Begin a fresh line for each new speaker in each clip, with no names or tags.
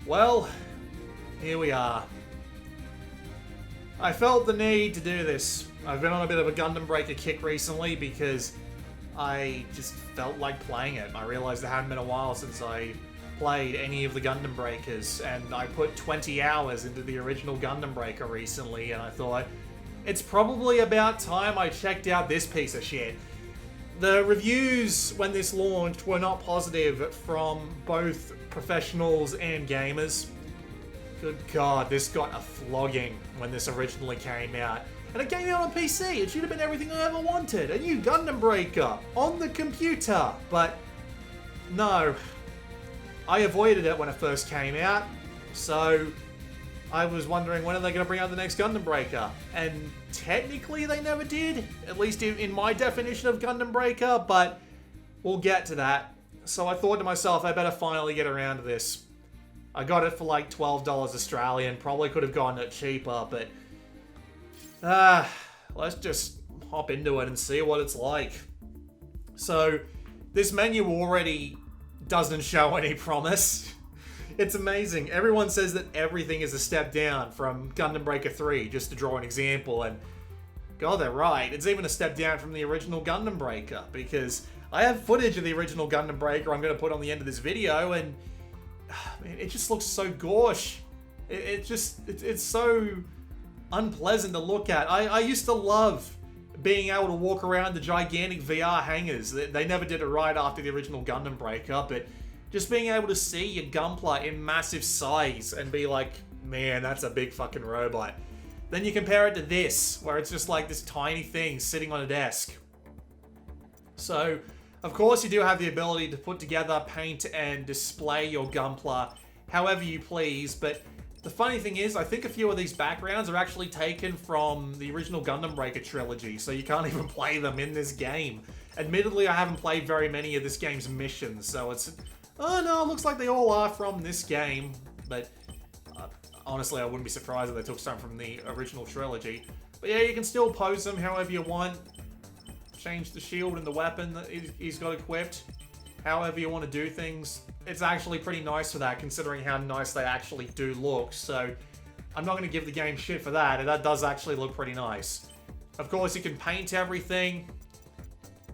Well, here we are. I felt the need to do this. I've been on a bit of a Gundam Breaker kick recently because I just felt like playing it. I realized it hadn't been a while since I played any of the Gundam Breakers, and I put 20 hours into the original Gundam Breaker recently, and I thought, it's probably about time I checked out this piece of shit. The reviews when this launched were not positive from both professionals and gamers. Good God, this got a flogging when this originally came out. And it came out on PC. It should have been everything I ever wanted. A new Gundam Breaker on the computer. But no, I avoided it when it first came out. So I was wondering, when are they going to bring out the next Gundam Breaker? And technically they never did, at least in my definition of Gundam Breaker, but we'll get to that. So I thought to myself, I better finally get around to this. I got it for like $12 Australian, probably could have gotten it cheaper, but let's just hop into it and see what it's like. So this menu already doesn't show any promise. It's amazing. Everyone says that everything is a step down from Gundam Breaker 3, just to draw an example, and God, they're right. It's even a step down from the original Gundam Breaker, because I have footage of the original Gundam Breaker I'm going to put on the end of this video, and man, it just looks so gauche. It's so unpleasant to look at. I used to love being able to walk around the gigantic VR hangars. They never did it right after the original Gundam Breaker, but just being able to see your Gunpla in massive size and be like, man, that's a big fucking robot. Then you compare it to this, where it's just like this tiny thing sitting on a desk. So, of course, you do have the ability to put together, paint, and display your Gunpla however you please, but the funny thing is, I think a few of these backgrounds are actually taken from the original Gundam Breaker trilogy, so you can't even play them in this game. Admittedly, I haven't played very many of this game's missions, so it's... Oh no, it looks like they all are from this game, but honestly, I wouldn't be surprised if they took some from the original trilogy. But yeah, you can still pose them however you want. Change the shield and the weapon that he's got equipped. However you want to do things. It's actually pretty nice for that, considering how nice they actually do look. So I'm not going to give the game shit for that. That does actually look pretty nice. Of course, you can paint everything,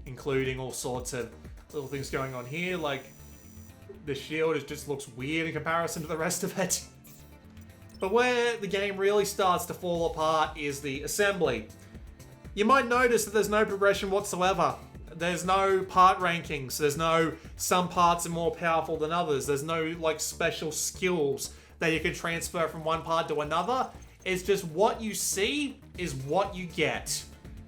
including all sorts of little things going on here, like the shield just looks weird in comparison to the rest of it. But where the game really starts to fall apart is the assembly. You might notice that there's no progression whatsoever. There's no part rankings. There's no some parts are more powerful than others. There's no like special skills that you can transfer from one part to another. It's just what you see is what you get.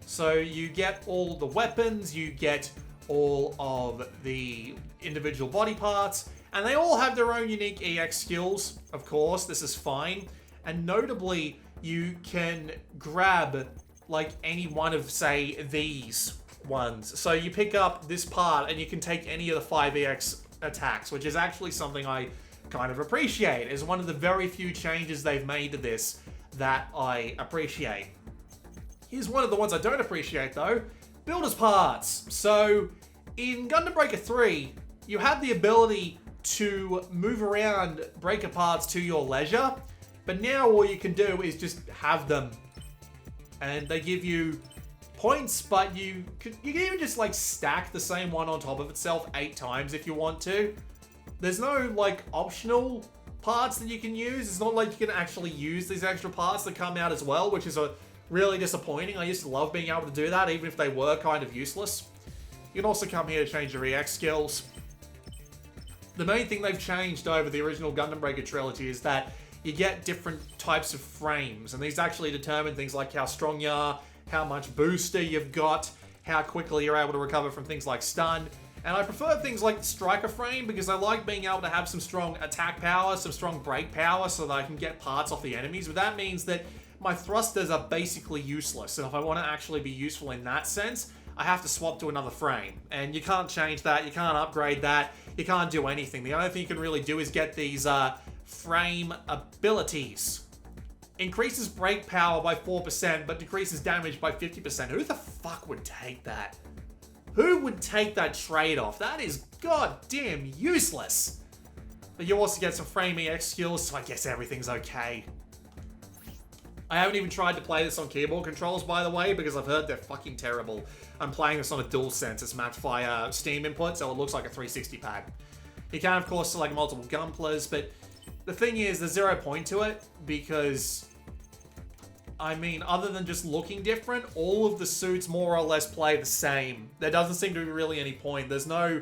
So you get all the weapons, you get all of the individual body parts, and they all have their own unique EX skills, of course, this is fine. And notably, you can grab like any one of, say, these ones. So you pick up this part and you can take any of the 5 EX attacks, which is actually something I kind of appreciate. It's one of the very few changes they've made to this that I appreciate. Here's one of the ones I don't appreciate though. Builder's parts. So in Gundam Breaker 3, you have the ability to move around breaker parts to your leisure, but now all you can do is just have them. And they give you points, but you can even just like stack the same one on top of itself 8 times if you want to. There's no like optional parts that you can use. It's not like you can actually use these extra parts that come out as well, which is really disappointing. I used to love being able to do that, even if they were kind of useless. You can also come here to change your EX skills. The main thing they've changed over the original Gundam Breaker trilogy is that you get different types of frames, and these actually determine things like how strong you are, how much booster you've got, how quickly you're able to recover from things like stun. And I prefer things like the striker frame because I like being able to have some strong attack power, some strong break power so that I can get parts off the enemies, but that means that my thrusters are basically useless, and if I want to actually be useful in that sense, I have to swap to another frame. And you can't change that, you can't upgrade that, you can't do anything. The only thing you can really do is get these frame abilities. Increases break power by 4%, but decreases damage by 50%. Who the fuck would take that? Who would take that trade-off? That is goddamn useless. But you also get some frame EX skills, so I guess everything's okay. I haven't even tried to play this on keyboard controls, by the way, because I've heard they're fucking terrible. I'm playing this on a DualSense. It's matched via Steam input, so it looks like a 360 pad. You can, of course, select multiple gunplas, but the thing is, there's 0 point to it, because, I mean, other than just looking different, all of the suits more or less play the same. There doesn't seem to be really any point. There's no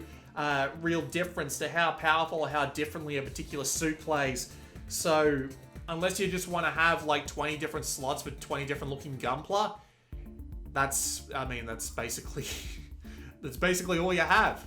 real difference to how powerful or how differently a particular suit plays. So, unless you just want to have like 20 different slots with 20 different looking gunpla, that's basically that's basically all you have.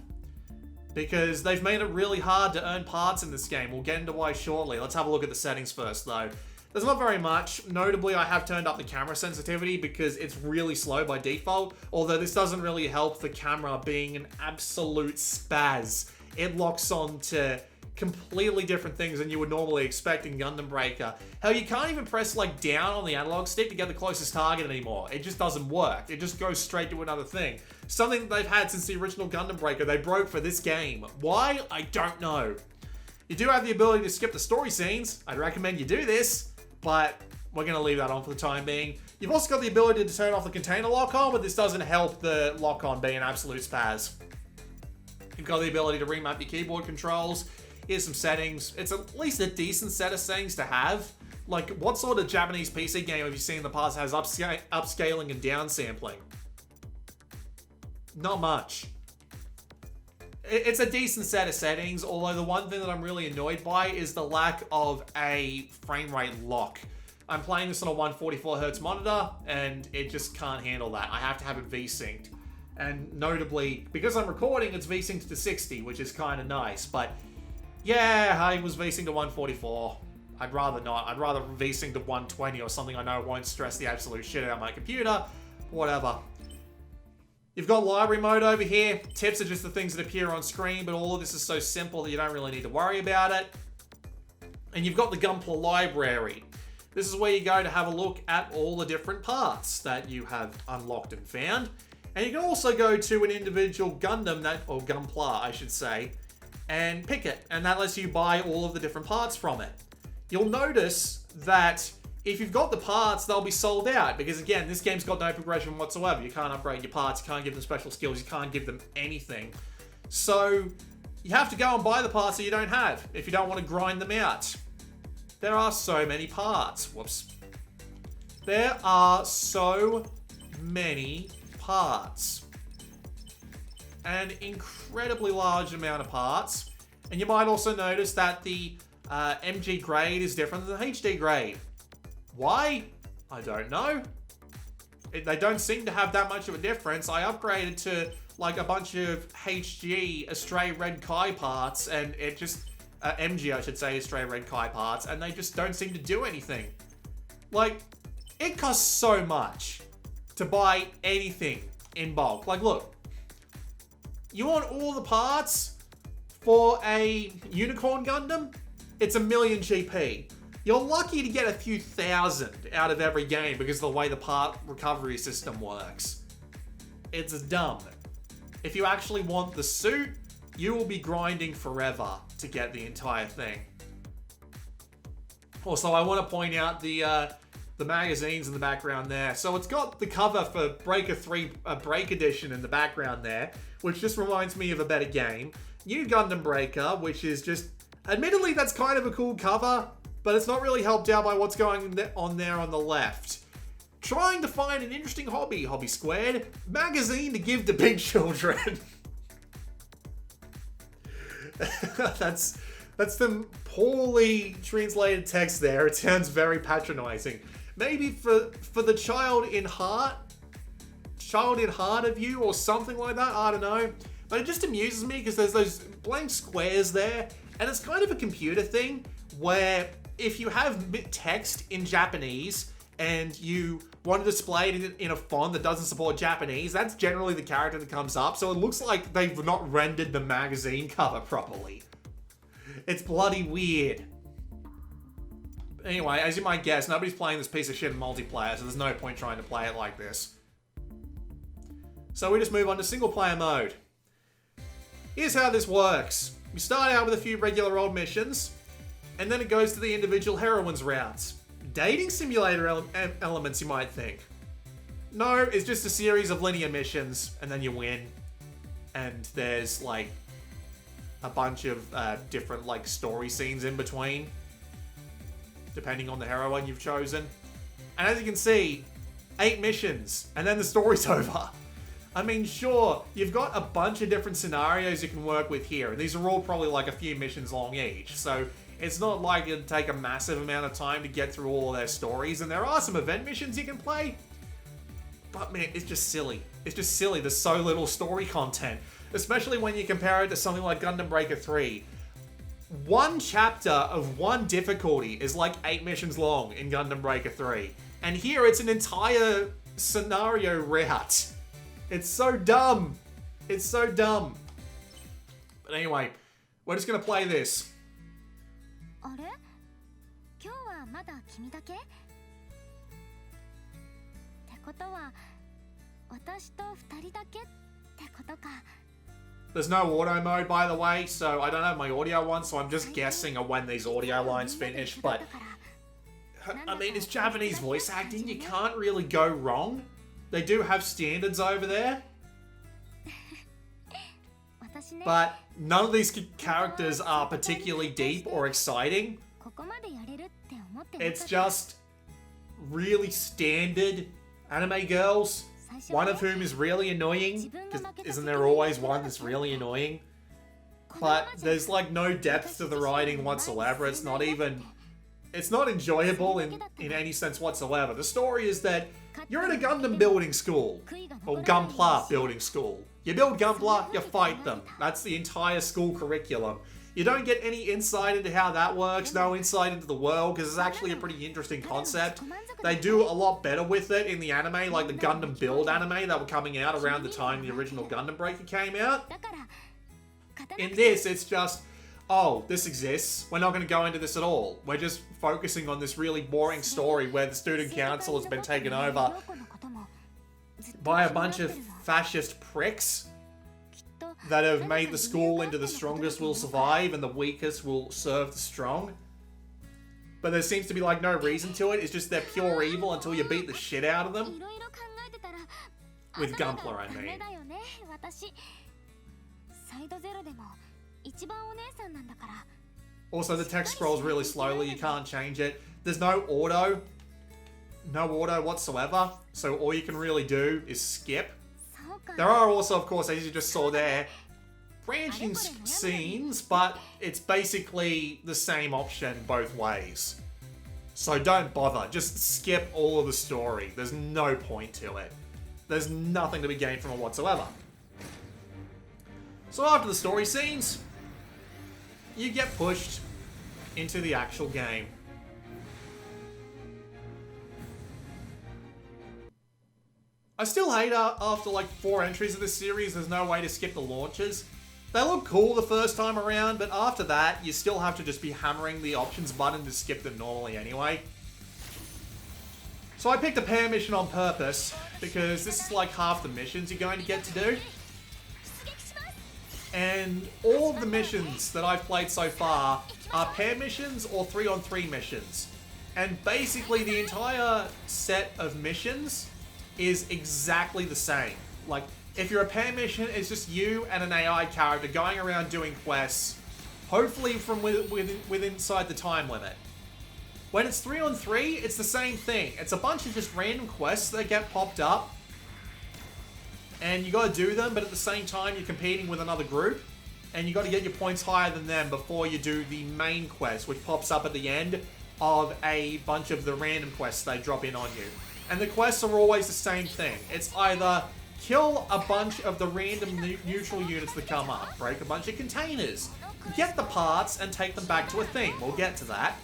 Because they've made it really hard to earn parts in this game. We'll get into why shortly. Let's have a look at the settings first, though. There's not very much. Notably, I have turned up the camera sensitivity because it's really slow by default, although this doesn't really help the camera being an absolute spaz. It locks on to completely different things than you would normally expect in Gundam Breaker. Hell, you can't even press like down on the analog stick to get the closest target anymore. It just doesn't work. It just goes straight to another thing. Something that they've had since the original Gundam Breaker, they broke for this game. Why? I don't know. You do have the ability to skip the story scenes. I'd recommend you do this, but we're going to leave that on for the time being. You've also got the ability to turn off the container lock-on, but this doesn't help the lock-on be an absolute spaz. You've got the ability to remap your keyboard controls. Here's some settings. It's at least a decent set of settings to have. Like, what sort of Japanese PC game have you seen in the past that has upscaling and downsampling? Not much. It's a decent set of settings, although the one thing that I'm really annoyed by is the lack of a frame rate lock. I'm playing this on a 144Hz monitor, and it just can't handle that. I have to have it V-synced. And notably, because I'm recording, it's V-synced to 60, which is kind of nice, but yeah, I was V-synced to 144. I'd rather not. I'd rather V-sync to 120 or something I know won't stress the absolute shit out of my computer. Whatever. You've got library mode over here. Tips are just the things that appear on screen, but all of this is so simple that you don't really need to worry about it. And you've got the Gunpla library. This is where you go to have a look at all the different parts that you have unlocked and found. And you can also go to an individual Gundam, or Gunpla, I should say, and pick it, and that lets you buy all of the different parts from it. You'll notice that if you've got the parts, they'll be sold out, because again, this game's got no progression whatsoever. You can't upgrade your parts, you can't give them special skills, you can't give them anything. So, you have to go and buy the parts that you don't have, if you don't want to grind them out. There are so many parts. Whoops. There are so many parts. An incredibly large amount of parts. And you might also notice that the MG grade is different than the HD grade. Why? I don't know. They don't seem to have that much of a difference. I upgraded to like a bunch of HG Astray Red Kai parts, and it just MG, I should say, Astray Red Kai parts, and they just don't seem to do anything. Like, it costs so much to buy anything in bulk. Like, look. You want all the parts for a Unicorn Gundam? It's $1 million GP. You're lucky to get a few thousand out of every game because of the way the part recovery system works. It's dumb. If you actually want the suit, you will be grinding forever to get the entire thing. Also, I want to point out the magazines in the background there. So it's got the cover for Breaker 3 Break Edition in the background there, which just reminds me of a better game. New Gundam Breaker, which is just... Admittedly, that's kind of a cool cover, but it's not really helped out by what's going on there on the left. Trying to find an interesting hobby squared, magazine to give to big children. That's some poorly translated text there. It sounds very patronizing. Maybe for the child in heart of you or something like that, I don't know. But it just amuses me because there's those blank squares there, and it's kind of a computer thing where if you have text in Japanese and you want to display it in a font that doesn't support Japanese, that's generally the character that comes up, so it looks like they've not rendered the magazine cover properly. It's bloody weird. Anyway, as you might guess, nobody's playing this piece of shit in multiplayer, so there's no point trying to play it like this. So we just move on to single player mode. Here's how this works. You start out with a few regular old missions, and then it goes to the individual heroines routes. Dating simulator elements, you might think. No, it's just a series of linear missions, and then you win. And there's, like, a bunch of different, like, story scenes in between, depending on the heroine you've chosen. And as you can see, 8 missions, and then the story's over. I mean, sure, you've got a bunch of different scenarios you can work with here, and these are all probably like a few missions long each, so it's not like it'll take a massive amount of time to get through all of their stories, and there are some event missions you can play, but man, it's just silly. It's just silly, there's so little story content, especially when you compare it to something like Gundam Breaker 3. One chapter of one difficulty is like 8 missions long in Gundam Breaker 3. And here it's an entire scenario route. It's so dumb. It's so dumb. But anyway, we're just gonna play this. There's no auto mode, by the way, so I don't have my audio on, so I'm just guessing of when these audio lines finish, but I mean, it's Japanese voice acting, you can't really go wrong. They do have standards over there, but none of these characters are particularly deep or exciting. It's just really standard anime girls, one of whom is really annoying, because isn't there always one that's really annoying? But there's like no depth to the writing whatsoever. It's not enjoyable in any sense whatsoever. The story is that you're in a Gundam building school, or Gunpla building school. You build Gunpla, you fight them. That's the entire school curriculum. You don't get any insight into how that works, no insight into the world, because it's actually a pretty interesting concept. They do a lot better with it in the anime, like the Gundam Build anime that were coming out around the time the original Gundam Breaker came out. In this, it's just, oh, this exists. We're not going to go into this at all. We're just focusing on this really boring story where the student council has been taken over by a bunch of fascist pricks that have made the school into the strongest will survive and the weakest will serve the strong. But there seems to be like no reason to it. It's just they're pure evil until you beat the shit out of them. With Gunpla, I mean. Also, the text scrolls really slowly. You can't change it. There's no auto. No auto whatsoever. So all you can really do is skip. There are also, of course, as you just saw there, branching scenes, but it's basically the same option both ways. So don't bother. Just skip all of the story. There's no point to it. There's nothing to be gained from it whatsoever. So after the story scenes, you get pushed into the actual game. I still hate after like 4 entries of this series, there's no way to skip the launches. They look cool the first time around, but after that, you still have to just be hammering the options button to skip them normally anyway. So I picked a pair mission on purpose, because this is like half the missions you're going to get to do. And all of the missions that I've played so far are pair missions or 3-on-3 missions. And basically the entire set of missions is exactly the same. Like, if you're a pair mission, it's just you and an AI character going around doing quests, hopefully from within inside the time limit. When it's 3-on-3, it's the same thing. It's a bunch of just random quests that get popped up, and you gotta do them, but at the same time you're competing with another group, and you gotta get your points higher than them before you do the main quest, which pops up at the end of a bunch of the random quests they drop in on you. And the quests are always the same thing. It's either kill a bunch of the random neutral units that come up, break a bunch of containers, get the parts and take them back to a thing. We'll get to that.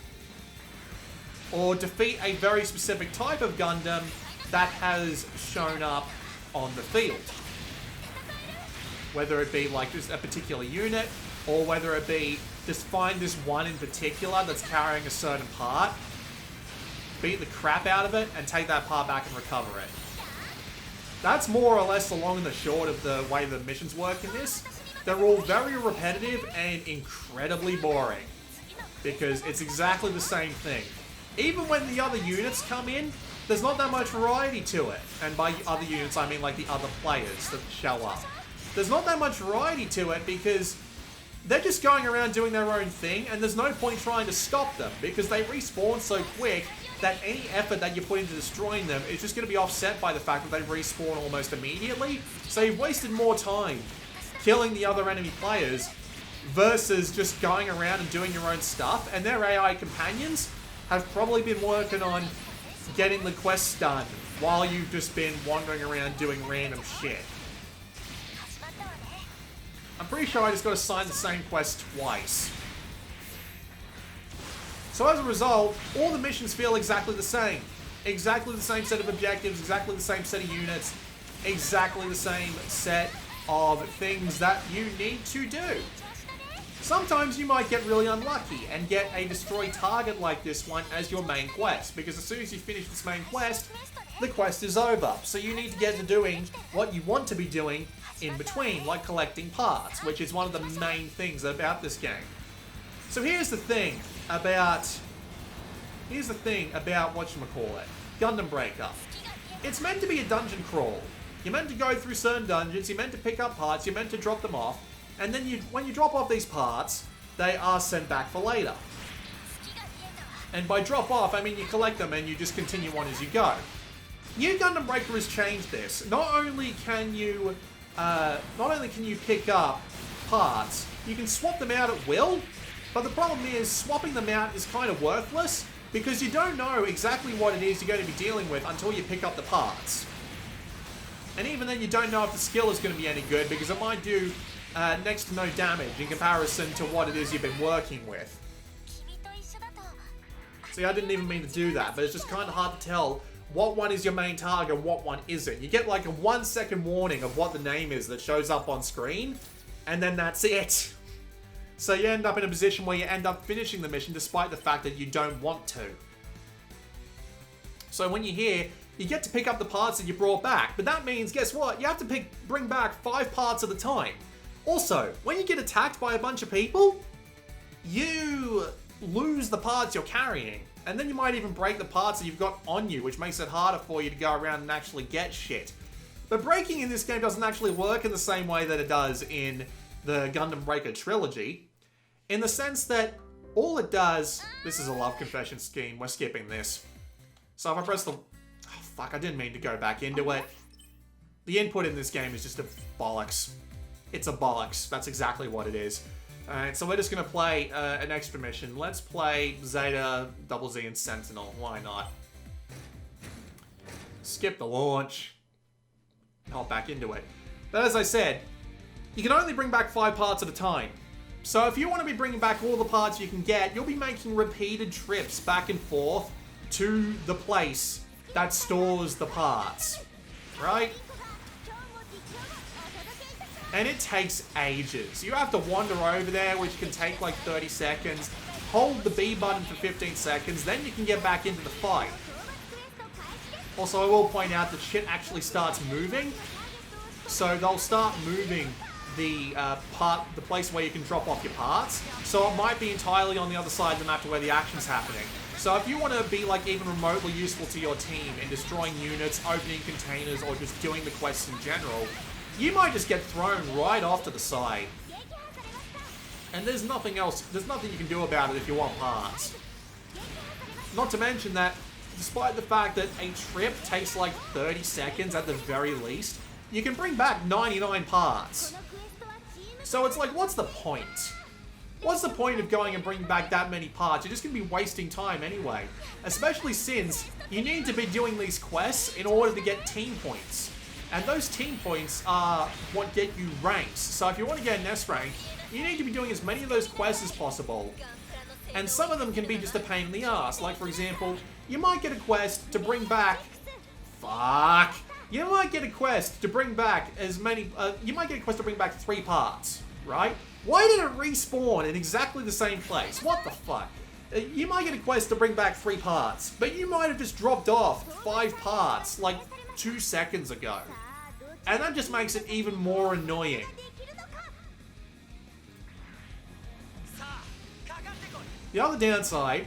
Or defeat a very specific type of Gundam that has shown up on the field. Whether it be like just a particular unit, or whether it be just find this one in particular that's carrying a certain part, beat the crap out of it, and take that part back and recover it. That's more or less the long and the short of the way the missions work in this. they're all very repetitive and incredibly boring. Because it's exactly the same thing. Even when the other units come in, there's not that much variety to it. And by other units, I mean like the other players that show up. There's not that much variety to it because they're just going around doing their own thing, and there's no point trying to stop them because they respawn so quick that any effort that you put into destroying them is just going to be offset by the fact that they respawn almost immediately. So you've wasted more time killing the other enemy players versus just going around and doing your own stuff. And their AI companions have probably been working on getting the quests done while you've just been wandering around doing random shit. I'm pretty sure I just got assigned the same quest twice. So as a result, all the missions feel exactly the same. Exactly the same set of objectives, exactly the same set of units, exactly the same set of things that you need to do. Sometimes you might get really unlucky and get a destroy target like this one as your main quest, because as soon as you finish this main quest, the quest is over. So you need to get to doing what you want to be doing in between, like collecting parts, which is one of the main things about this game. So here's the thing about whatchamacallit, Gundam Breaker. It's meant to be a dungeon crawl. You're meant to go through certain dungeons, you're meant to pick up parts, you're meant to drop them off, and then when you drop off these parts, they are sent back for later. And by drop off, I mean you collect them and you just continue on as you go. New Gundam Breaker has changed this. Not only can you pick up parts, you can swap them out at will, but the problem is swapping them out is kind of worthless because you don't know exactly what it is you're going to be dealing with until you pick up the parts. And even then you don't know if the skill is going to be any good because it might do next to no damage in comparison to what it is you've been working with. See, I didn't even mean to do that, but it's just kind of hard to tell what one is your main target and what one isn't. You get like a 1 second warning of what the name is that shows up on screen, and then that's it. So you end up in a position where you end up finishing the mission despite the fact that you don't want to. So when you're here, you get to pick up the parts that you brought back, but that means, guess what? You have to bring back 5 parts at a time. Also, when you get attacked by a bunch of people, you lose the parts you're carrying. And then you might even break the parts that you've got on you, which makes it harder for you to go around and actually get shit. But breaking in this game doesn't actually work in the same way that it does in the Gundam Breaker trilogy. In the sense that all it does... This is a love confession scheme. We're skipping this. So if I press the... Oh, fuck, I didn't mean to go back into it. The input in this game is just a bollocks. It's a bollocks. That's exactly what it is. Alright, so we're just going to play an extra mission. Let's play Zeta, Double Z, and Sentinel. Why not? Skip the launch. Hop back into it. But as I said, you can only bring back 5 parts at a time. So if you want to be bringing back all the parts you can get, you'll be making repeated trips back and forth to the place that stores the parts. Right? And it takes ages. You have to wander over there, which can take like 30 seconds. Hold the B button for 15 seconds, then you can get back into the fight. Also, I will point out that shit actually starts moving. So they'll start moving the place where you can drop off your parts. So it might be entirely on the other side of the map to where the action's happening. So if you want to be like even remotely useful to your team in destroying units, opening containers, or just doing the quests in general, you might just get thrown right off to the side. And there's nothing else, there's nothing you can do about it if you want parts. Not to mention that, despite the fact that a trip takes like 30 seconds at the very least, you can bring back 99 parts. So it's like, what's the point? What's the point of going and bringing back that many parts? You're just going to be wasting time anyway. Especially since you need to be doing these quests in order to get team points. And those team points are what get you ranks. So if you want to get an S rank, you need to be doing as many of those quests as possible. And some of them can be just a pain in the ass. Like, for example, you might get a quest to bring back... Fuck! You might get a quest to bring back as many... you might get a quest to bring back 3 parts, right? Why did it respawn in exactly the same place? What the fuck? You might get a quest to bring back 3 parts, but you might have just dropped off 5 parts, like, 2 seconds ago. And that just makes it even more annoying. The other downside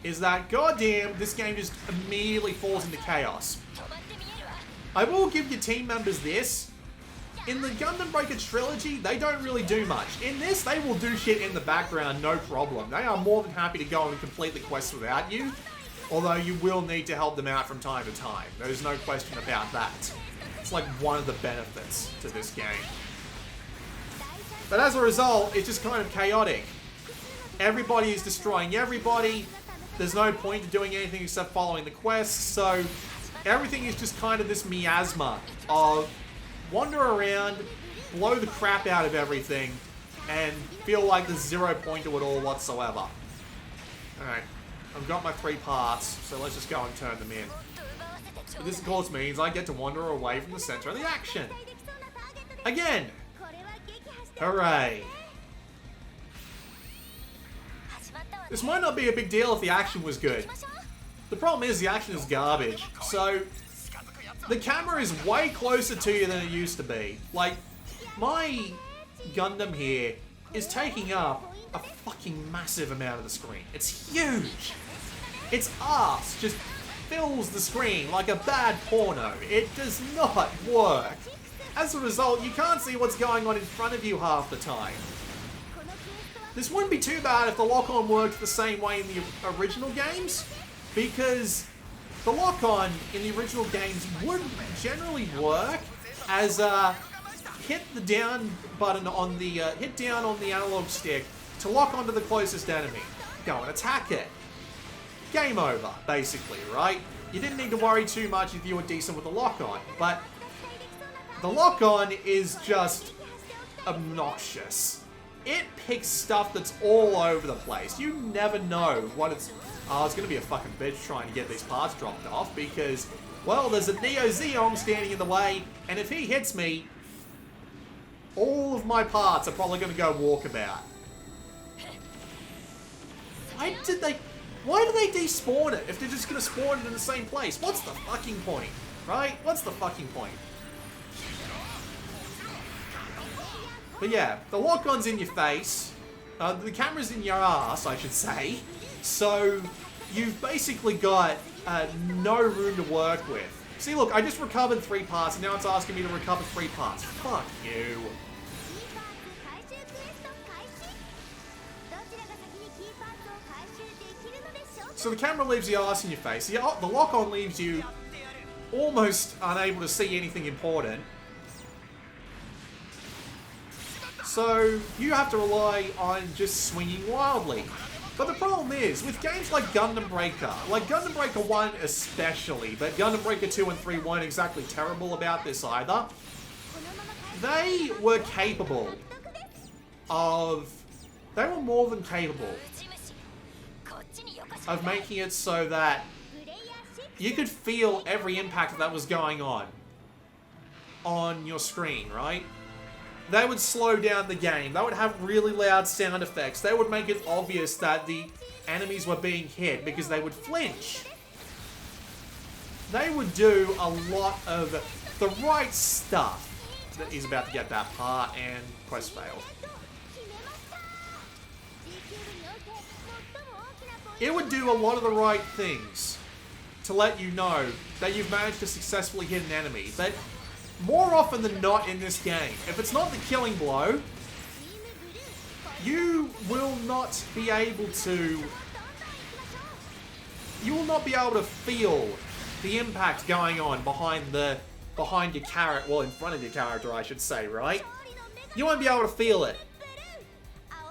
is that, goddamn, this game just immediately falls into chaos. I will give your team members this. In the Gundam Breaker trilogy, they don't really do much. In this, they will do shit in the background, no problem. They are more than happy to go and complete the quest without you, although you will need to help them out from time to time. There's no question about that. It's like one of the benefits to this game. But as a result, it's just kind of chaotic. Everybody is destroying everybody. There's no point to doing anything except following the quests, so everything is just kind of this miasma of wander around, blow the crap out of everything, and feel like there's 0 point to it all whatsoever. Alright, I've got my 3 parts, so let's just go and turn them in. But this of course means I get to wander away from the center of the action. Again! Hooray! This might not be a big deal if the action was good. The problem is the action is garbage, so the camera is way closer to you than it used to be. Like, my Gundam here is taking up a fucking massive amount of the screen. It's huge! Its ass just fills the screen like a bad porno. It does not work. As a result, you can't see what's going on in front of you half the time. This wouldn't be too bad if the lock-on worked the same way in the original games, because the lock-on in the original games would generally work as hit the down button on the hit down on the analog stick to lock onto the closest enemy. Go and attack it. Game over, basically, right? You didn't need to worry too much if you were decent with the lock-on, but the lock-on is just obnoxious. It picks stuff that's all over the place. You never know what it's... Oh, it's going to be a fucking bitch trying to get these parts dropped off because, well, there's a Neo Zeong standing in the way, and if he hits me, all of my parts are probably going to go walkabout. Why do they despawn it if they're just going to spawn it in the same place? What's the fucking point, right? What's the fucking point? But yeah, the lock-on's in your face, the camera's in your ass, I should say, so you've basically got no room to work with. See, look, I just recovered 3 parts, and now it's asking me to recover 3 parts. Fuck you. So the camera leaves the ass in your face, the lock-on leaves you almost unable to see anything important. So you have to rely on just swinging wildly. But the problem is, with games like Gundam Breaker 1 especially, but Gundam Breaker 2 and 3 weren't exactly terrible about this either, they were capable of... They were more than capable of making it so that you could feel every impact that was going on your screen, right? They would slow down the game. They would have really loud sound effects. They would make it obvious that the enemies were being hit because they would flinch. They would do a lot of the right stuff. He's about to get that part and quest failed. It would do a lot of the right things to let you know that you've managed to successfully hit an enemy. But more often than not in this game, if it's not the killing blow, you will not be able to... You will not be able to feel the impact going on behind your character, well, in front of your character, I should say, right? You won't be able to feel it.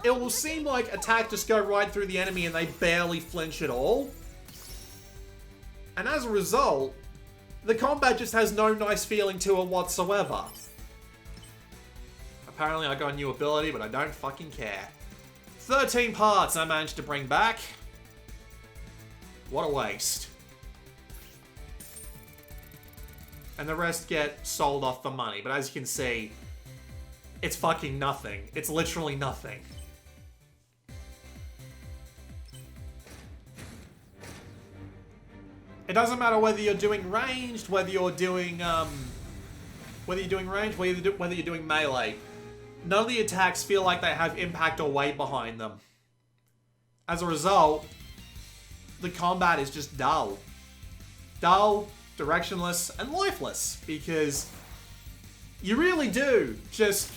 It will seem like attack just go right through the enemy and they barely flinch at all. And as a result, the combat just has no nice feeling to it whatsoever. Apparently I got a new ability, but I don't fucking care. 13 parts I managed to bring back. What a waste. And the rest get sold off for money, but as you can see, it's fucking nothing. It's literally nothing. It doesn't matter whether you're doing ranged, whether you're doing melee. None of the attacks feel like they have impact or weight behind them. As a result, the combat is just dull. Dull, directionless, and lifeless, because you really do just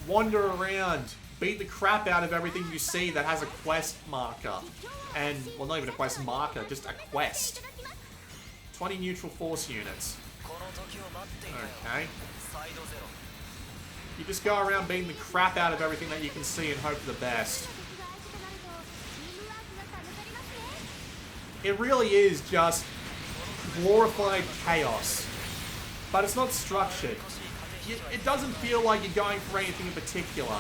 wander around, beat the crap out of everything you see that has a quest marker. And, well, not even a quest marker, just a quest. 20 neutral force units. Okay. You just go around beating the crap out of everything that you can see and hope for the best. It really is just glorified chaos. But it's not structured. It doesn't feel like you're going for anything in particular.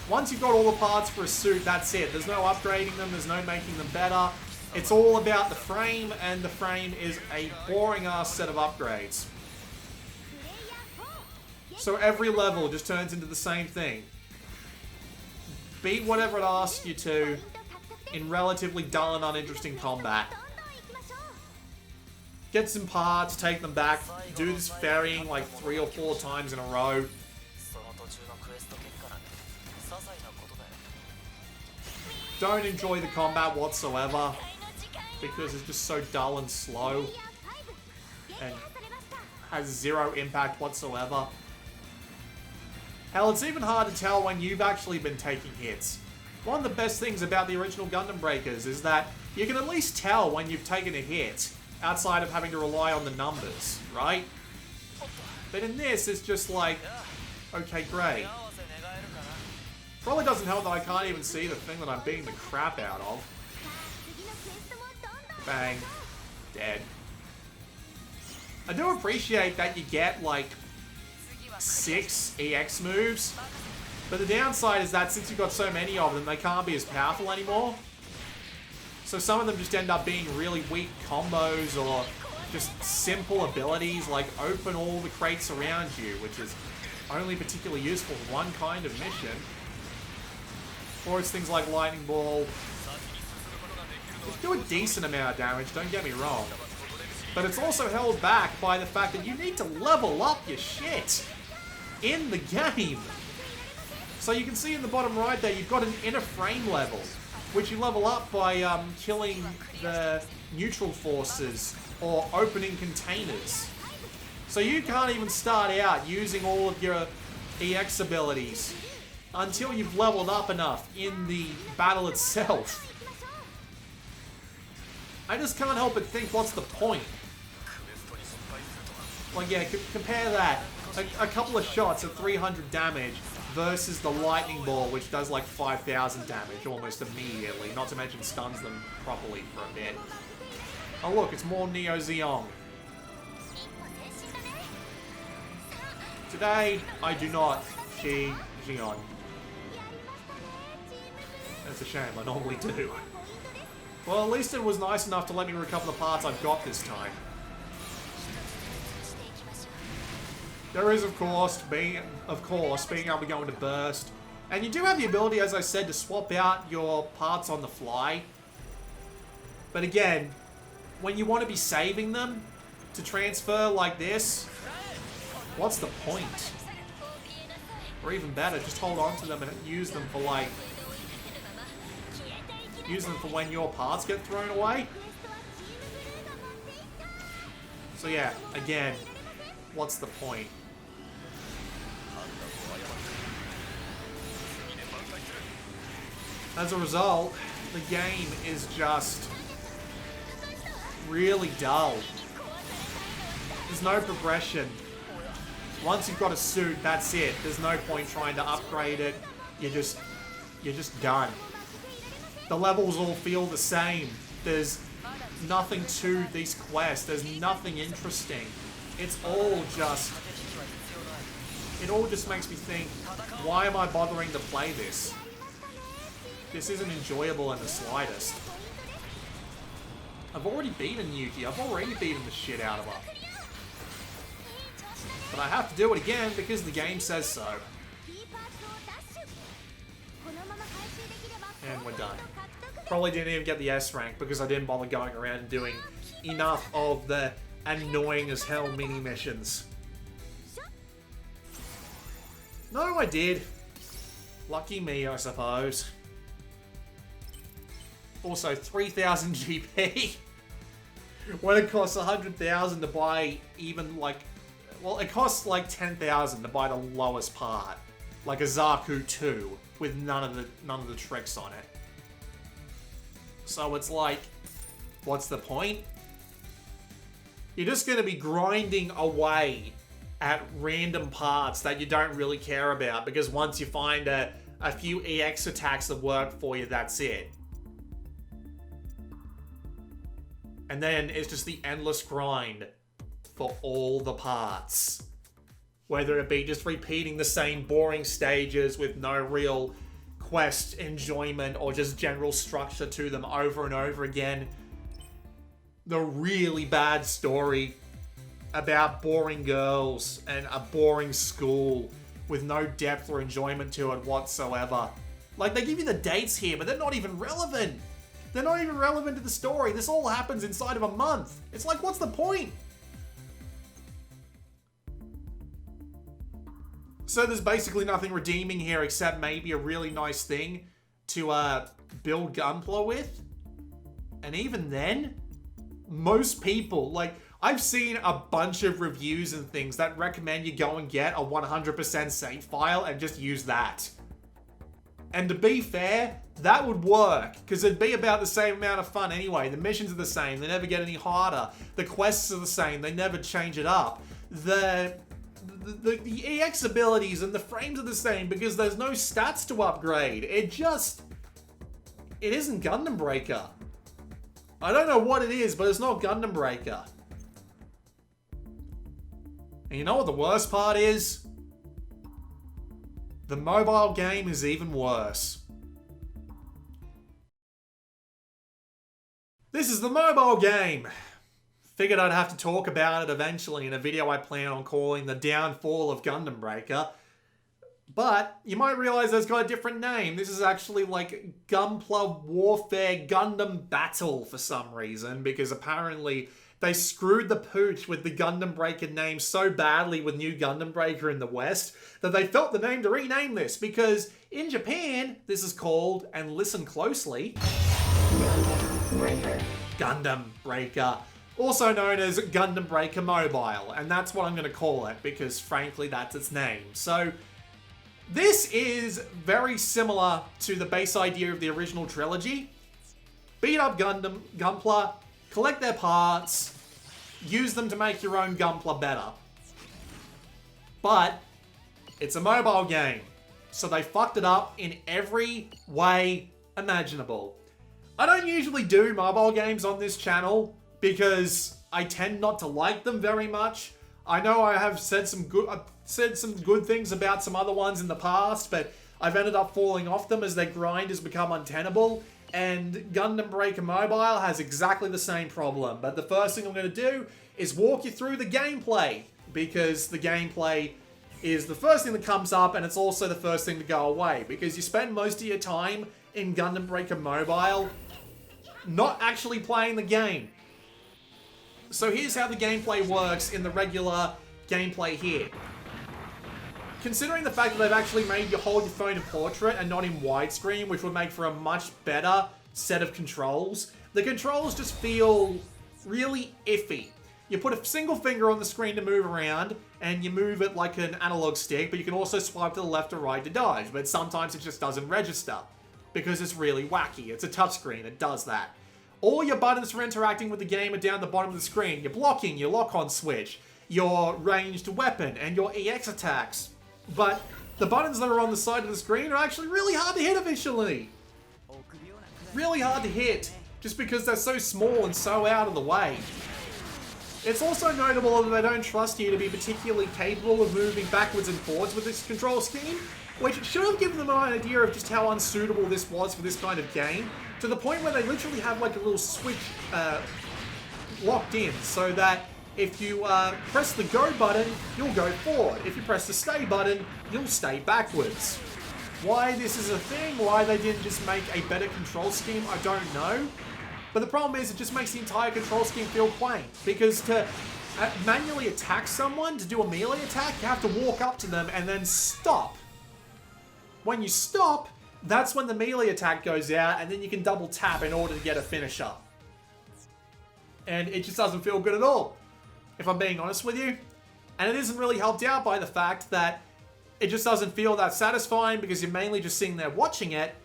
Once you've got all the parts for a suit, that's it. There's no upgrading them, there's no making them better. It's all about the frame, and the frame is a boring-ass set of upgrades. So every level just turns into the same thing. Beat whatever it asks you to in relatively dull and uninteresting combat. Get some parts, take them back, do this ferrying like 3 or 4 times in a row. Don't enjoy the combat whatsoever, because it's just so dull and slow and has zero impact whatsoever. Hell, it's even hard to tell when you've actually been taking hits. One of the best things about the original Gundam Breakers is that you can at least tell when you've taken a hit, outside of having to rely on the numbers, right? But in this, it's just like, okay, great. Probably doesn't help that I can't even see the thing that I'm beating the crap out of. Bang. Dead. I do appreciate that you get, like, 6 EX moves. But the downside is that since you've got so many of them, they can't be as powerful anymore. So some of them just end up being really weak combos or just simple abilities like open all the crates around you, which is only particularly useful for one kind of mission. Or it's things like Lightning Ball. Which do a decent amount of damage, don't get me wrong. But it's also held back by the fact that you need to level up your shit in the game. So you can see in the bottom right there, you've got an inner frame level, which you level up by killing the neutral forces or opening containers. So you can't even start out using all of your EX abilities until you've leveled up enough in the battle itself. I just can't help but think, what's the point? Like, yeah, compare that. A couple of shots at 300 damage versus the Lightning Ball, which does like 5,000 damage almost immediately, not to mention stuns them properly for a bit. Oh look, it's more Neo Zeong. Today, I do not see Zeon. That's a shame, I normally do. Well, at least it was nice enough to let me recover the parts I've got this time. There is, of course, being able to go into burst. And you do have the ability, as I said, to swap out your parts on the fly. But again, when you want to be saving them to transfer like this, what's the point? Or even better, just hold on to them and use them for like... use them for when your parts get thrown away. So yeah, again, what's the point? As a result, the game is just really dull. There's no progression. Once you've got a suit, that's it. There's no point trying to upgrade it. You're just done. The levels all feel the same. There's nothing to these quests. There's nothing interesting. It's all just... it all just makes me think, why am I bothering to play this? This isn't enjoyable in the slightest. I've already beaten Yuki. I've already beaten the shit out of her. But I have to do it again because the game says so. And we're done. Probably didn't even get the S rank because I didn't bother going around and doing enough of the annoying as hell mini missions. No, I did. Lucky me, I suppose. also 3,000 GP. When it costs 100,000 to buy even like... Well, it costs like 10,000 to buy the lowest part. Like a Zaku 2 with none of the tricks on it. So it's like, what's the point? You're just going to be grinding away at random parts that you don't really care about, because once you find a few EX attacks that work for you, that's it. And then it's just the endless grind for all the parts. Whether it be just repeating the same boring stages with no real quest enjoyment or just general structure to them over and over again. The really bad story about boring girls and a boring school with no depth or enjoyment to it whatsoever. Like, they give you the dates here, but they're not even relevant. They're not even relevant to the story. This all happens inside of a month. It's like, what's the point? So there's basically nothing redeeming here except maybe a really nice thing to build Gunpla with. And even then, most people, like, I've seen a bunch of reviews and things that recommend you go and get a 100% save file and just use that. And to be fair, that would work, because it'd be about the same amount of fun anyway. The missions are the same, they never get any harder. The quests are the same, they never change it up. The EX abilities and the frames are the same because there's no stats to upgrade. It isn't Gundam Breaker. I don't know what it is, but it's not Gundam Breaker. And you know what the worst part is? The mobile game is even worse. This is the mobile game. Figured I'd have to talk about it eventually in a video I plan on calling The Downfall of Gundam Breaker. But you might realize it's got a different name. This is actually like Gunpla Warfare Gundam Battle for some reason, because apparently they screwed the pooch with the Gundam Breaker name so badly with New Gundam Breaker in the West that they felt the name to rename this, because in Japan this is called, and listen closely, Gundam Breaker. Also known as Gundam Breaker Mobile, and that's what I'm going to call it, because frankly that's its name. So this is very similar to the base idea of the original trilogy. Beat up Gunpla, collect their parts, use them to make your own Gunpla better. But it's a mobile game, so they fucked it up in every way imaginable. I don't usually do mobile games on this channel, because I tend not to like them very much. I know I have said some good things about some other ones in the past, but I've ended up falling off them as their grind has become untenable. And Gundam Breaker Mobile has exactly the same problem. But the first thing I'm going to do is walk you through the gameplay, because the gameplay is the first thing that comes up, and it's also the first thing to go away, because you spend most of your time in Gundam Breaker Mobile not actually playing the game. So here's how the gameplay works in the regular gameplay here. Considering the fact that they've actually made you hold your phone in portrait and not in widescreen, which would make for a much better set of controls, the controls just feel really iffy. You put a single finger on the screen to move around, and you move it like an analog stick, but you can also swipe to the left or right to dodge, but sometimes it just doesn't register, because it's really wacky. It's a touchscreen, it does that. All your buttons for interacting with the game are down the bottom of the screen. Your blocking, your lock-on switch, your ranged weapon, and your EX attacks. But the buttons that are on the side of the screen are actually really hard to hit eventually. Really hard to hit, just because they're so small and so out of the way. It's also notable that they don't trust you to be particularly capable of moving backwards and forwards with this control scheme, which should have given them an idea of just how unsuitable this was for this kind of game, to the point where they literally have like a little switch locked in, so that if you press the go button, you'll go forward. If you press the stay button, you'll stay backwards. Why this is a thing, why they didn't just make a better control scheme, I don't know. But the problem is it just makes the entire control scheme feel quaint, because to manually attack someone, to do a melee attack, you have to walk up to them and then stop. When you stop, that's when the melee attack goes out, and then you can double tap in order to get a finisher. And it just doesn't feel good at all, if I'm being honest with you. And it isn't really helped out by the fact that it just doesn't feel that satisfying because you're mainly just sitting there watching it.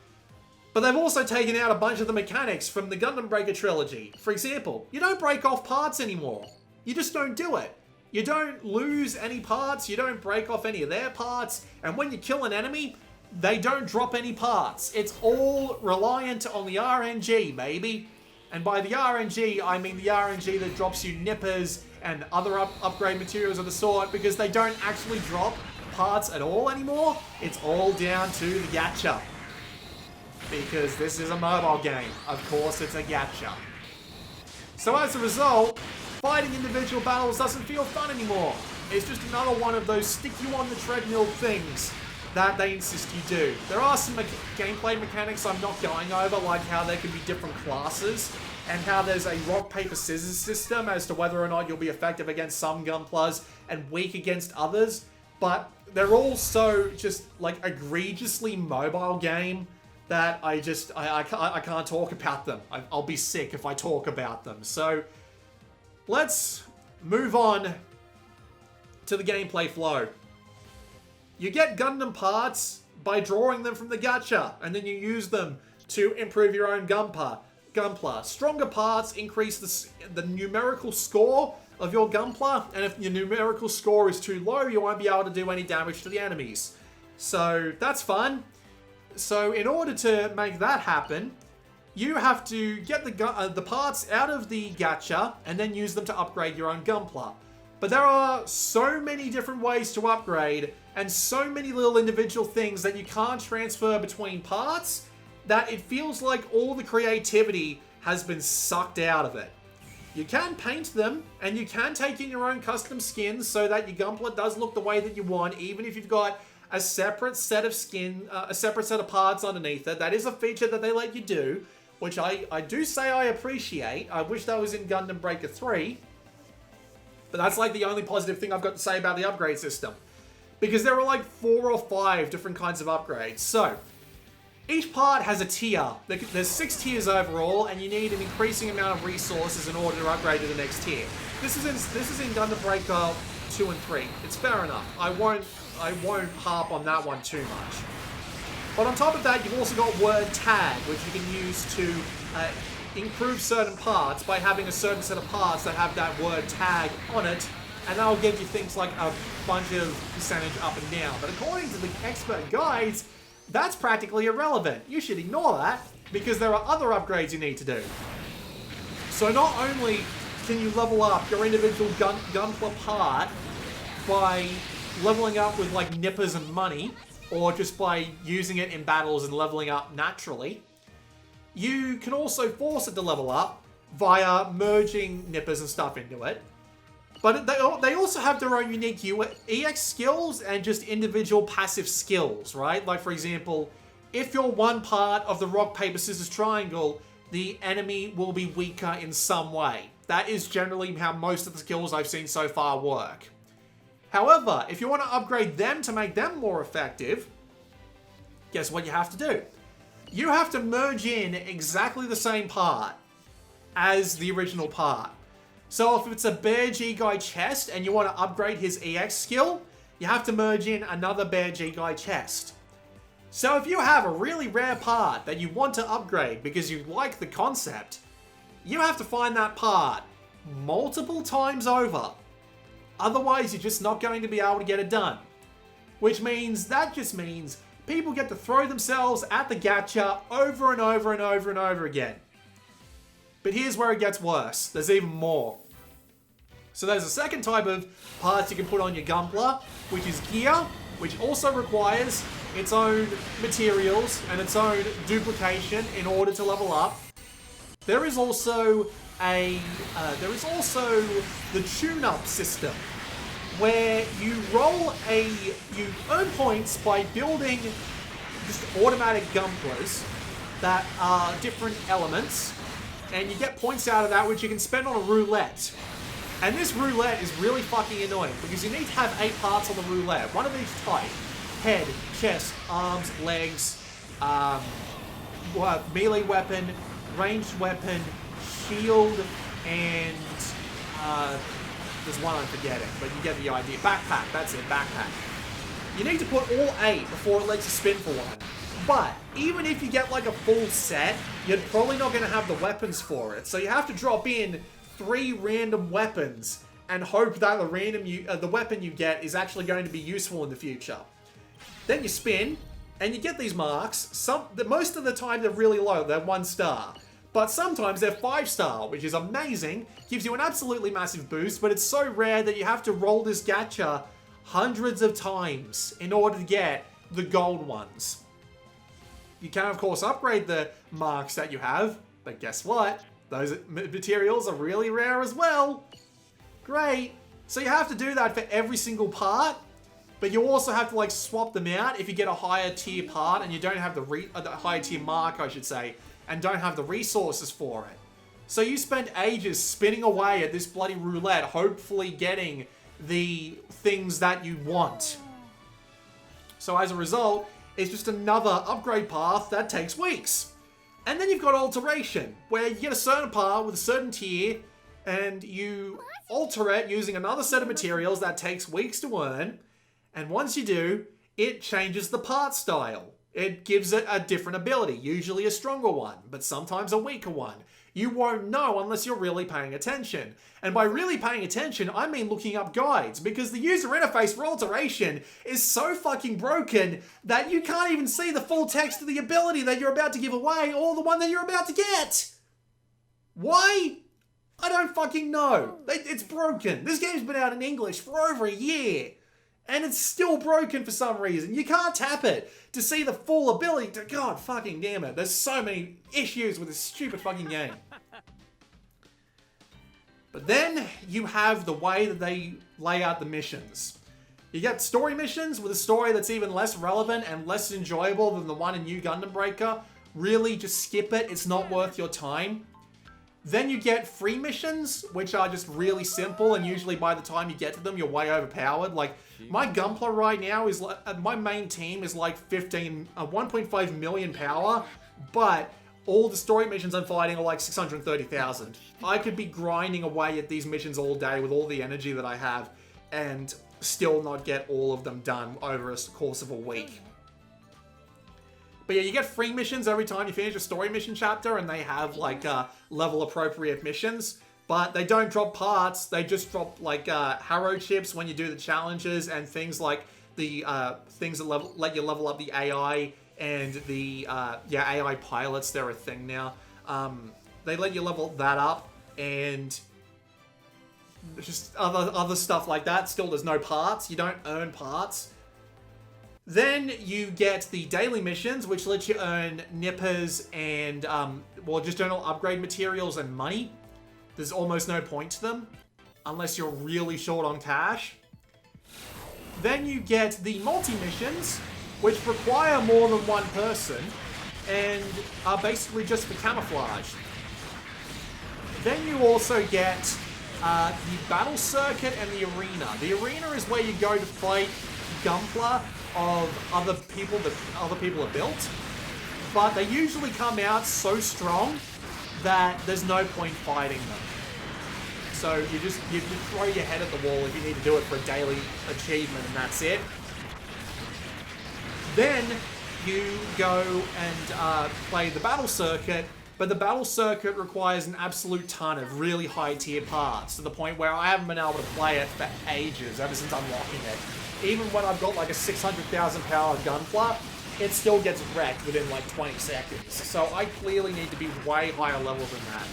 But they've also taken out a bunch of the mechanics from the Gundam Breaker trilogy. For example, you don't break off parts anymore. You just don't do it. You don't lose any parts, you don't break off any of their parts, and when you kill an enemy, they don't drop any parts. It's all reliant on the RNG, baby. And by the RNG, I mean the RNG that drops you nippers and other upgrade materials of the sort, because they don't actually drop parts at all anymore. It's all down to the gacha. Because this is a mobile game. Of course it's a gacha. So as a result, fighting individual battles doesn't feel fun anymore. It's just another one of those stick you on the treadmill things that they insist you do. There are some gameplay mechanics I'm not going over, like how there can be different classes, and how there's a rock, paper, scissors system as to whether or not you'll be effective against some Gunplas and weak against others. But they're all so just like egregiously mobile game that I can't talk about them. I'll be sick if I talk about them. So let's move on to the gameplay flow. You get Gundam parts by drawing them from the gacha, and then you use them to improve your own Gunpla. Stronger parts increase the numerical score of your Gunpla, and if your numerical score is too low, you won't be able to do any damage to the enemies. So that's fun. So in order to make that happen, you have to get the parts out of the gacha and then use them to upgrade your own Gunpla. But there are so many different ways to upgrade and so many little individual things that you can't transfer between parts that it feels like all the creativity has been sucked out of it. You can paint them and you can take in your own custom skins so that your Gunpla does look the way that you want, even if you've got a separate set of a separate set of parts underneath it. That is a feature that they let you do, which I do say I appreciate. I wish that was in Gundam Breaker 3. But that's like the only positive thing I've got to say about the upgrade system. Because there are like 4 or 5 different kinds of upgrades. So, each part has a tier. There's 6 tiers overall, and you need an increasing amount of resources in order to upgrade to the next tier. This is in Gundam Breaker 2 and 3. It's fair enough. I won't harp on that one too much. But on top of that, you've also got word tag, which you can use to improve certain parts by having a certain set of parts that have that word tag on it, and that'll give you things like a bunch of percentage up and down. But according to the expert guides, that's practically irrelevant. You should ignore that, because there are other upgrades you need to do. So not only can you level up your individual Gunpla part by leveling up with like nippers and money, or just by using it in battles and leveling up naturally, you can also force it to level up via merging nippers and stuff into it. But they also have their own unique EX skills and just individual passive skills, right? Like, for example, if you're one part of the rock, paper, scissors triangle, the enemy will be weaker in some way. That is generally how most of the skills I've seen so far work. However, if you want to upgrade them to make them more effective, guess what you have to do? You have to merge in exactly the same part as the original part. So if it's a Bear G Guy chest and you want to upgrade his EX skill, you have to merge in another Bear G Guy chest. So if you have a really rare part that you want to upgrade because you like the concept, you have to find that part multiple times over. Otherwise, you're just not going to be able to get it done. That just means people get to throw themselves at the gacha over and over and over and over again. But here's where it gets worse. There's even more. So there's a second type of parts you can put on your Gunpla, which is gear, which also requires its own materials and its own duplication in order to level up. There is also the tune-up system, where you earn points by building just automatic Gunplas that are different elements, and you get points out of that which you can spend on a roulette. And this roulette is really fucking annoying because you need to have 8 parts on the roulette, one of each type: head, chest, arms, legs, melee weapon, ranged weapon, shield, and there's one I'm forgetting, but you get the idea. Backpack, that's it, backpack. You need to put all 8 before it lets you spin for one. But even if you get like a full set, you're probably not going to have the weapons for it. So you have to drop in 3 random weapons and hope that the weapon you get is actually going to be useful in the future. Then you spin, and you get these marks. Most of the time they're really low, they're 1 star. But sometimes they're 5 star, which is amazing. Gives you an absolutely massive boost, but it's so rare that you have to roll this gacha hundreds of times in order to get the gold ones. You can, of course, upgrade the marks that you have, but guess what? Those materials are really rare as well. Great. So you have to do that for every single part, but you also have to like swap them out if you get a higher tier part and you don't have the higher tier mark, I should say, and don't have the resources for it. So you spend ages spinning away at this bloody roulette, hopefully getting the things that you want. So as a result, it's just another upgrade path that takes weeks. And then you've got alteration, where you get a certain part with a certain tier, and you alter it using another set of materials that takes weeks to earn. And once you do, it changes the part style. It gives it a different ability, usually a stronger one, but sometimes a weaker one. You won't know unless you're really paying attention. And by really paying attention, I mean looking up guides, because the user interface for alteration is so fucking broken that you can't even see the full text of the ability that you're about to give away or the one that you're about to get. Why? I don't fucking know. It's broken. This game's been out in English for over a year, and it's still broken for some reason. You can't tap it to see the full ability. God fucking damn it. There's so many issues with this stupid fucking game. But then you have the way that they lay out the missions. You get story missions with a story that's even less relevant and less enjoyable than the one in New Gundam Breaker. Really, just skip it. It's not worth your time. Then you get free missions, which are just really simple, and usually by the time you get to them, you're way overpowered. Like, my Gunpla right now is, my main team is like 1.5 million power, but all the story missions I'm fighting are like 630,000. I could be grinding away at these missions all day with all the energy that I have, and still not get all of them done over a course of a week. But yeah, you get free missions every time you finish a story mission chapter, and they have like level appropriate missions. But they don't drop parts, they just drop like Harrow chips when you do the challenges, and things like the things that let you level up the AI and the AI pilots. They're a thing now. They let you level that up, and just other stuff like that. Still, there's no parts. You don't earn parts. Then you get the daily missions, which let you earn nippers and, just general upgrade materials and money. There's almost no point to them, unless you're really short on cash. Then you get the multi-missions, which require more than one person, and are basically just for camouflage. Then you also get the battle circuit and the arena. The arena is where you go to fight Gunpla of other people that other people have built, but they usually come out so strong that there's no point fighting them. So you just throw your head at the wall if you need to do it for a daily achievement, and that's it. Then you go and play the battle circuit, but the battle circuit requires an absolute ton of really high tier parts, to the point where I haven't been able to play it for ages, ever since unlocking it. Even when I've got like a 600,000 power Gunpla, it still gets wrecked within like 20 seconds. So I clearly need to be way higher level than that.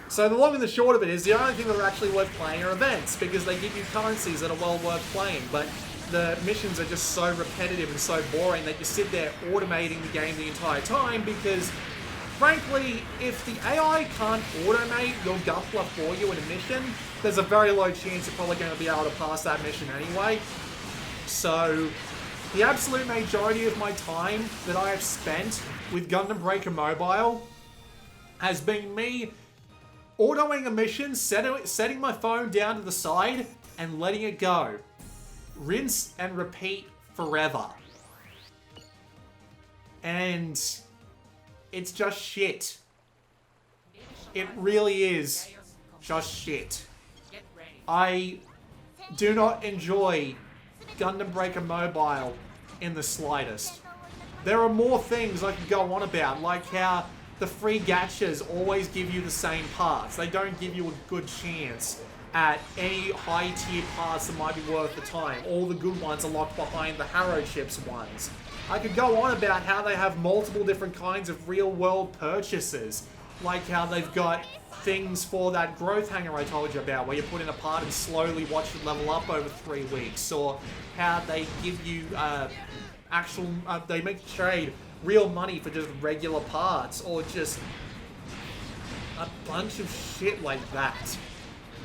So the long and the short of it is, the only thing that are actually worth playing are events, because they give you currencies that are well worth playing, but the missions are just so repetitive and so boring that you sit there automating the game the entire time, because frankly, if the AI can't automate your Gunpla for you in a mission, there's a very low chance you're probably going to be able to pass that mission anyway. So the absolute majority of my time that I have spent with Gundam Breaker Mobile has been me autoing a mission, setting my phone down to the side, and letting it go. Rinse and repeat forever. And it's just shit. It really is just shit. I do not enjoy Gundam Breaker Mobile in the slightest. There are more things I could go on about, like how the free gachas always give you the same parts. They don't give you a good chance at any high-tier parts that might be worth the time. All the good ones are locked behind the Harrow Chips ones. I could go on about how they have multiple different kinds of real-world purchases, like how they've got things for that growth hanger I told you about, where you put in a part and slowly watch it level up over 3 weeks, or how they give you they make you trade real money for just regular parts, or just a bunch of shit like that.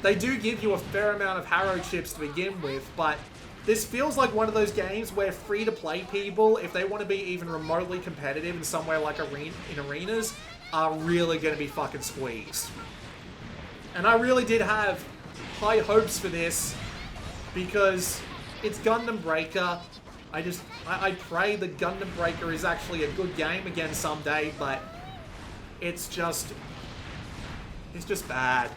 They do give you a fair amount of Harrow Chips to begin with, but this feels like one of those games where free-to-play people, if they want to be even remotely competitive in somewhere like in arenas, are really going to be fucking squeezed. And I really did have high hopes for this, because it's Gundam Breaker. I pray that Gundam Breaker is actually a good game again someday, but it's just bad.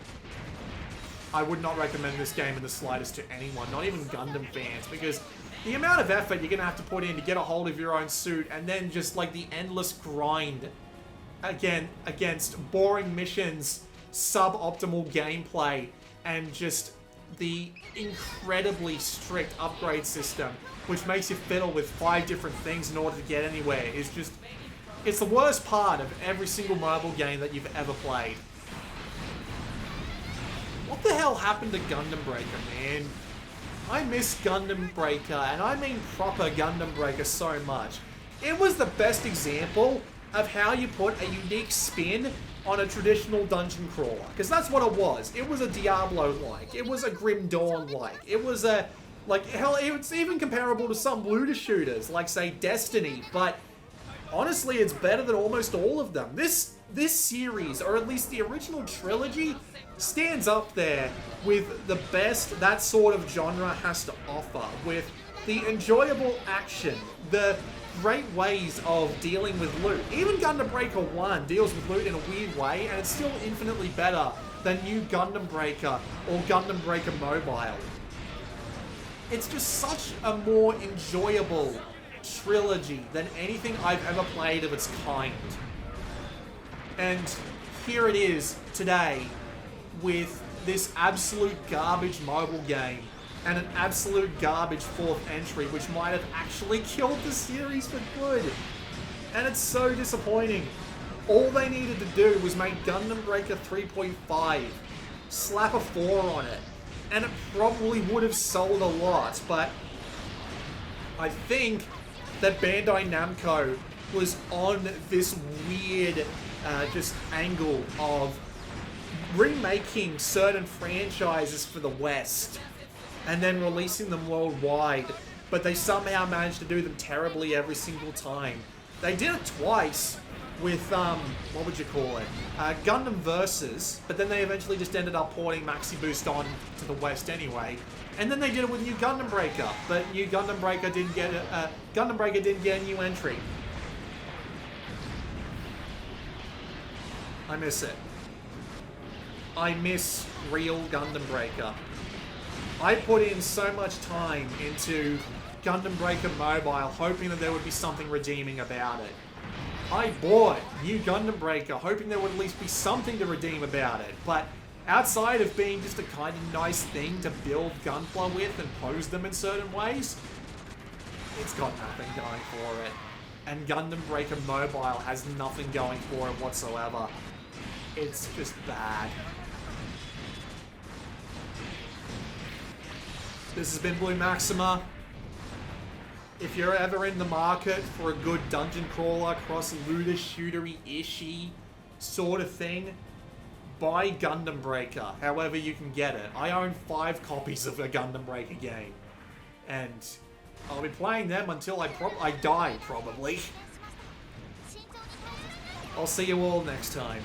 I would not recommend this game in the slightest to anyone, not even Gundam fans, because the amount of effort you're going to have to put in to get a hold of your own suit, and then just like the endless grind again against boring missions, suboptimal gameplay, and just the incredibly strict upgrade system, which makes you fiddle with 5 different things in order to get anywhere, is just, it's the worst part of every single mobile game that you've ever played. What the hell happened to Gundam Breaker, man? I miss Gundam Breaker, and I mean proper Gundam Breaker, so much. It was the best example of how you put a unique spin on a traditional dungeon crawler. Because that's what it was. It was a Diablo-like. It was a Grim Dawn-like. It was a, like, hell, it's even comparable to some looter shooters, like, say, Destiny. But, honestly, it's better than almost all of them. This series, or at least the original trilogy, stands up there with the best that sort of genre has to offer, with the enjoyable action, the great ways of dealing with loot. Even Gundam Breaker 1 deals with loot in a weird way, and it's still infinitely better than New Gundam Breaker or Gundam Breaker Mobile. It's just such a more enjoyable trilogy than anything I've ever played of its kind. And here it is today, with this absolute garbage mobile game and an absolute garbage 4th entry, which might have actually killed the series for good. And it's so disappointing. All they needed to do was make Gundam Breaker 3.5, slap a 4 on it, and it probably would have sold a lot, but I think that Bandai Namco was on this weird just angle of remaking certain franchises for the West and then releasing them worldwide, but they somehow managed to do them terribly every single time. They did it twice with, what would you call it? Gundam Versus, but then they eventually just ended up porting Maxi Boost on to the West anyway. And then they did it with New Gundam Breaker, but New Gundam Breaker didn't get a new entry. I miss it. I miss real Gundam Breaker. I put in so much time into Gundam Breaker Mobile, hoping that there would be something redeeming about it. I bought New Gundam Breaker, hoping there would at least be something to redeem about it, but outside of being just a kind of nice thing to build Gunpla with and pose them in certain ways, it's got nothing going for it. And Gundam Breaker Mobile has nothing going for it whatsoever. It's just bad. This has been Blue Maxima. If you're ever in the market for a good dungeon crawler, cross-looter, shootery-ishy sort of thing, buy Gundam Breaker, however you can get it. I own 5 copies of a Gundam Breaker game, and I'll be playing them until I die, probably. I'll see you all next time.